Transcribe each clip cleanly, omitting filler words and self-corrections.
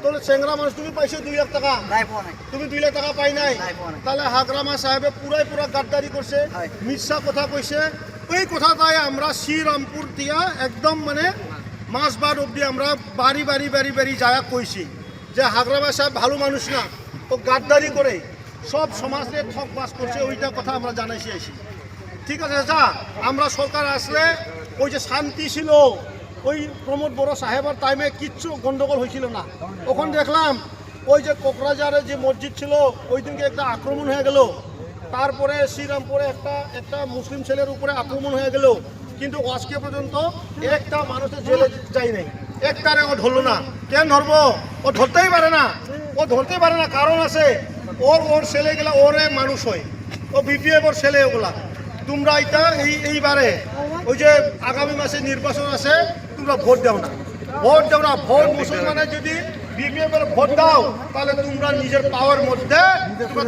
তাহলে চেংরা মানুষ তুমি পাইছো 2 লাখ টাকা তুমি 2 লাখ টাকা পাই নাই তাহলে হাগ্রামা সাহেবে পুরা গাদ্দারি করছে মিথ্যা কথা কইছে এই কথাটাই আমরা শ্রীরামপুর দিয়া একদম মানে মাসবার অবধি আমরা বাড়ি যায় কইছি যে হাগ্রামা সাহেব ভালো মানুষ না ও গাদ্দারি করে সব সমাজে ঠক বাস করছে ওইটা কথা আমরা জানাইছি আইছি ঠিক আছে যা আমরা সরকার আসলে ওই যে শান্তি ছিল ওই প্রমোদ বড় সাহেবের টাইমে কিচ্ছু গন্ডগোল হয়েছিল না ওখানে দেখলাম ওই যে কোকরাঝারে যে মসজিদ ছিল ওই দিনকে একটা আক্রমণ হয়ে গেল তারপরে শ্রীরামপুরে একটা মুসলিম ছেলের উপরে আক্রমণ হয়ে গেল কিন্তু আজকে পর্যন্ত একটা মানুষের জেলে যায় নাই একটারে ও ধরলো না কেন ধরবো ও ধরতেই পারে না কারণ আছে ওর ছেলেগুলা ওরে মানুষ হয় ও বিপিএফ ওর ছেলে ওগুলা তোমরা এটা এইবারে ওই যে আগামী মাসে নির্বাচন আছে তোমরা ভোট দাও না ভোট মুসলমানের যদি বিপিএফের ভোট দাও তাহলে তোমরা নিজের পাওয়ার মধ্যে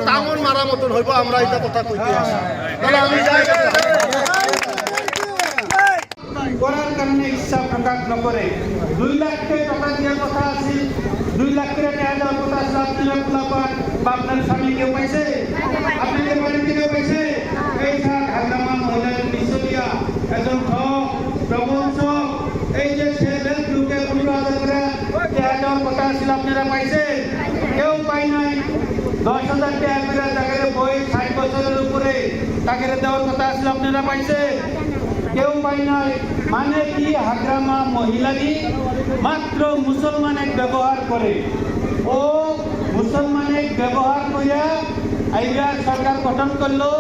টাঙন মারা মতন হইব আমরা এটা কথা কইতে আসি তাহলে আমি যাই করার কারণে ইচ্ছা প্রকাশ নকরে 2 লাখ টাকা দেওয়ার কথা আছে 2 লাখ টাকা দেওয়ার কথা আছে আপনার পোলাপান বা আপনার স্বামী কেউ পাইছে আপনাদের বাড়িতে কেউ পাইছে এই হাগ্রামা মহিলাদের মিশরিয়া একজন প্রবঞ্চক এই যে সেলের গ্রুপে 15,000 টাকা দেওয়ার কথা ছিল আপনারা পাইছে কেউ পাই নাই 10,000 টাকা করে তাকে বই 60 বছরের উপরে তাকে দেওয়ার কথা ছিল আপনারা পাইছে কেউ পাই নাই মানে কি হাগ্রামা মহিলাটি মাত্র মুসলমানের ব্যবহার করে ও মুসলমানের ব্যবহার করিয়া আইবার সরকার গঠন করলো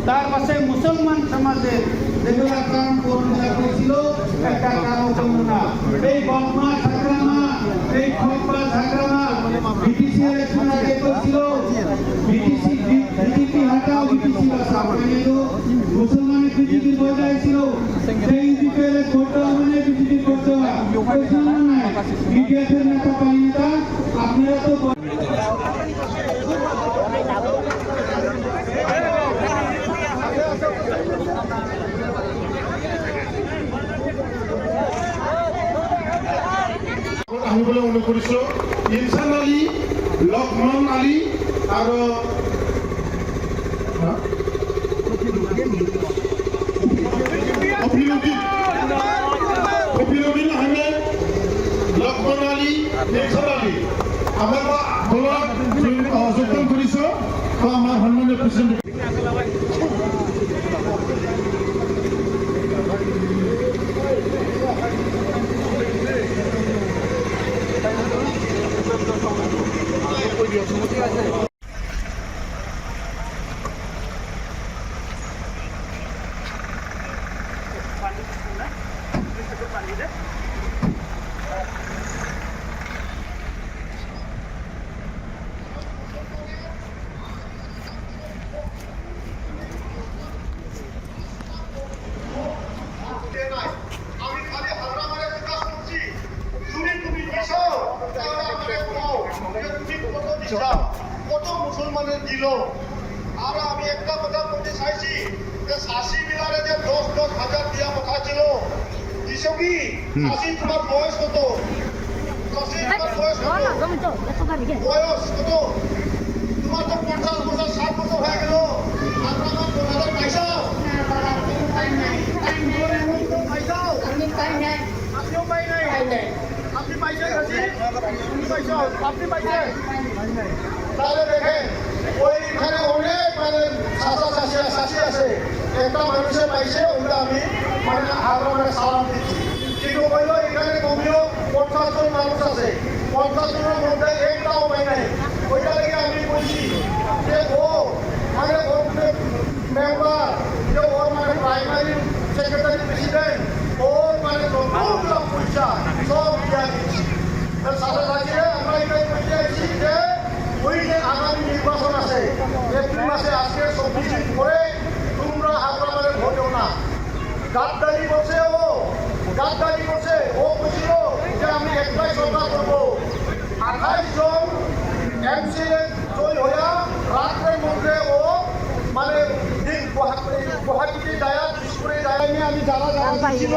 তার পাশে মুসলমান সমাজে যেগুলো কাম করেছিল একটা কারণ না এই বর্মা হাগ্রামা এই খোপা হাগ্রামা ব্রিটিশ ইলেকশন আগে করছিল বিজেপি হাটাও বিটিসি মুসলমানের বিজেপি বজায় ছিল সেই দিকের ভোট মানে বিজেপি করতে হয় বিজেপির নেতা পাইতা আপনারা তো আহিবলৈ অনুৰোধ কৰিছোঁ ইনচান আলী লক্ষ্মণ আলী আৰু কপিলুদ্দিন আহমেদ লক্ষ্মণ আলী ইনচান আলী আমাৰ দলত যোগদান কৰিছোঁ আমাৰ সন্মানীয় প্ৰেচিডেণ্ট কত মুসলমানের দিল আর আমি একটা কথা বলতে চাইছি যে শাসি বিলারে যে 10,000 দিয়া কথা ছিল দিছো কি শাসি তোমার বয়স কত শাসি তোমার বয়স কত তোমার তো 50 বছর 60 বছর হয়ে গেল আপনারা 2,000 পয়সা আপনিও পাই নাই আপনি পাইছেন আপনি পাইছেন তাহলে দেখেন ওইখানে অনেক মানে শাসি আছে একটা মানুষের পাইছে ওটা আমি মানে হাগ্রামে সালাম দিচ্ছি কিন্তু হইলো এখানে কমিও 50 জন মানুষ আছে 50 জনের মধ্যে একটাও পাই নাই ওইটা লেগে আমি বলছি যে ও মানে ওর মেম্বার যে ওর মানে প্রাইমারি সেক্রেটারি প্রেসিডেন্ট ওর মানে যতগুলো পয়সা সব দিয়া দিচ্ছি সাথে সাথে আমরা এটাই বলতে চাইছি যে ওই যে আগামী নির্বাচন আছে এপ্রিল মাসে আজকে 24 দিন পরে তোমরা হাগ্রামারে ভোট দেও না গাদ্দারি করছে ও বলছিল যে আমি একটাই সরকার করবো 28 জন এমসিএ জয় হইয়া রাত্রের মধ্যে ও মানে গুয়াহাটিতে যায় দিসপুরে যায় আমি যারা ছিল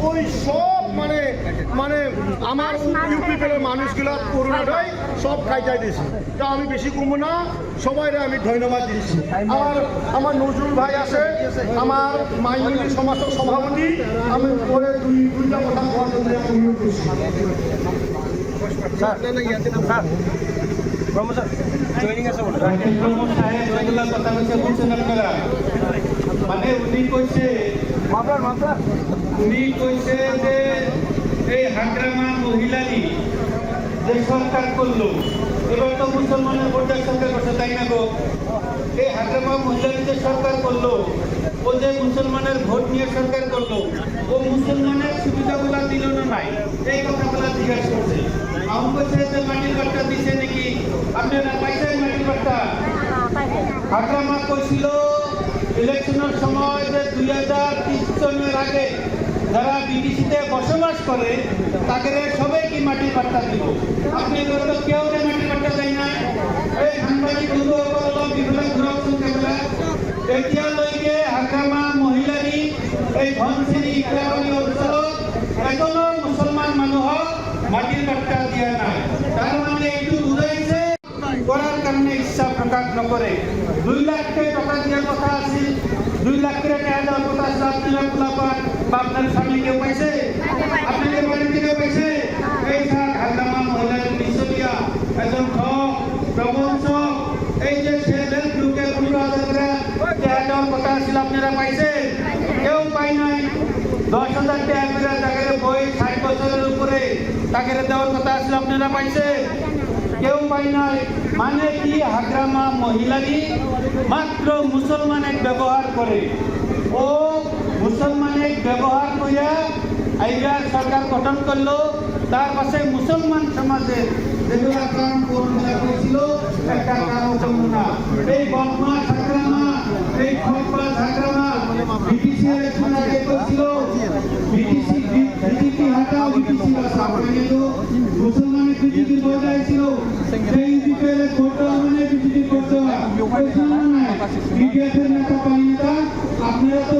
ওই সব মানে মানে আমার ইউপি পেলের মানুষগুলা করোনাটাই সব খাইটাই দিয়েছে। তা আমি বেশি কমবো না, সবাইরে আমি ধন্যবাদ দিচ্ছি। আমার নজরুল ভাই আছে, আমার মাইনরিটি সমাজের সভাপতি, আমি পরে দুইটা কথা বলার জন্য অনুরোধ করছি। মানে উনি কইছে যে এই হাগ্রামা মহিলারই যে সরকার করলো, এবার তো মুসলমানের ভোটার সরকার করছে, তাই না গো? এই হাগ্রামা মহিলারই যে সরকার করলো, ও যে মুসলমানের ভোট নিয়ে সরকার করলো, ও মুসলমানের সুবিধাগুলা দিল না নাই, এই কথাগুলা জিজ্ঞাসা করছে। আমি বলছে যে মাটির বাট্টা দিছে নাকি, আপনারা পাইছেন মাটির বাট্টা? হাগ্রামা কইছিল ইলেকশনের সময় যে 2030 সনের আগে যারা বিটিসিতে বসবাস করে তাদের সবাইকে মাটির বাট্টা দিব। আপনি বলতো কেউ যে মাটির বাট্টা দেয় না, এই সাংবাদিক বন্ধু বিভিন্ন ঘুরক সংখ্যা এতিয়া লৈকে হাগ্রামা মহিলারী এই ধনশিৰি ইকৰাবাৰী অঞ্চলত এজনো মুছলমান মানুহক মাটিৰ বাট্টা দিয়া নাই। তাৰ মানে এইটো বুজাইছে করার কারণে ইচ্ছা প্রকাশ নকরে। 2 লাখ টাকা দেওয়ার কথা আছিল, 2 লাখ টাকা দেওয়ার কথা আছিল। আপনার খোলাপাট বা আপনার স্বামী কেউ পাইছে? আপনাদের বাড়িতে কেউ পাইছে? এই স্যার হাগ্রামা মহিলার মিশরিয়া একজন প্রবঞ্চক, এই যে সেলফ গ্রুপে 15,000 টাকা দেওয়ার কথা আছিল, আপনারা পাইছে? কেউ পাই নাই। 10,000 টাকা করে তাকে বই 60 বছরের উপরে তাকে দেওয়ার কথা আছিল, আপনারা পাইছে? কেউ পাই নাই। মানে কি হাগ্রামা মহিলারই মাত্র মুসলমানের ব্যবহার করে, ও মুসলমানের ব্যবহার করিয়া আইয়ার সরকার গঠন করলো। তার পাশে মুসলমান সমাজে যেগুলা কাম করেছিল একটা কারণ করল না। এই বদমাস হাগ্রামা, এই খোঁজবাজ হাগ্রামা বিটিসি ইলেকশন আগে করছিল, বিটিসি হাটাও, বিটিসি মুসলমানের বিটিসি বজাইছিল, সেই বিটির ভোট মানে বিটিসি করতে হয়। বিটিএফের নেতা পাই না, আপনারা তো